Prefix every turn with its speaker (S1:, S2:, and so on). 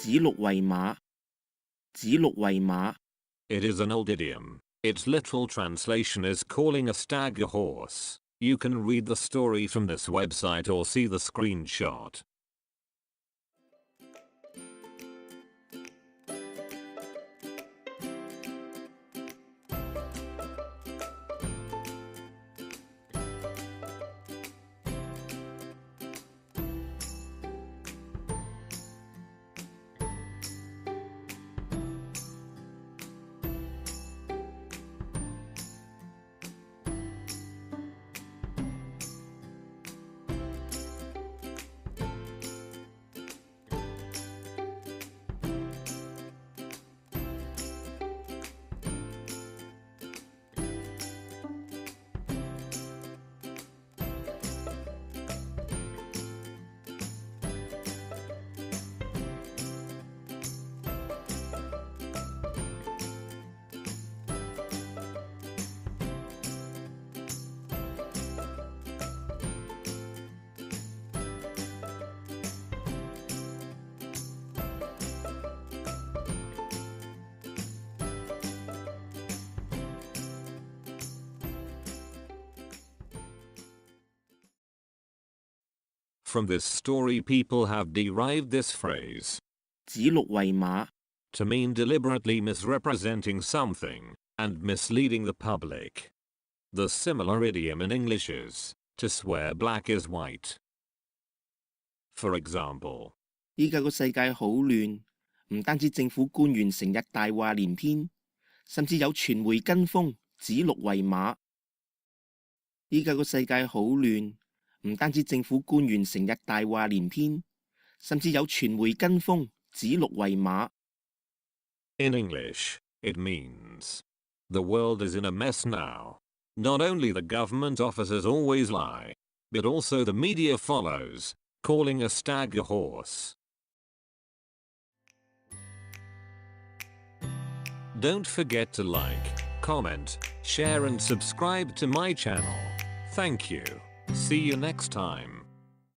S1: 指鹿為馬，指鹿為馬。
S2: It is an old idiom. Its literal translation is calling a stag a horse. You can read the story from this website or see the screenshot. From this story, people have derived this phrase,
S1: 指鹿為馬,
S2: to mean deliberately misrepresenting something and misleading the public. The similar idiom in English is, to swear black is white. For example,
S1: 依家個世界好亂，唔單止政府官員成日大話連篇，甚至有傳媒跟風，指鹿為馬。依家個世界好亂，唔單止政府官員成日大話連篇，甚至有傳媒跟風，指鹿為馬。
S2: In English, it means, the world is in a mess now. Not only the government officers always lie, but also the media follows, calling a stag a horse. Don't forget to like, comment, share and subscribe to my channel. Thank you. See you next time.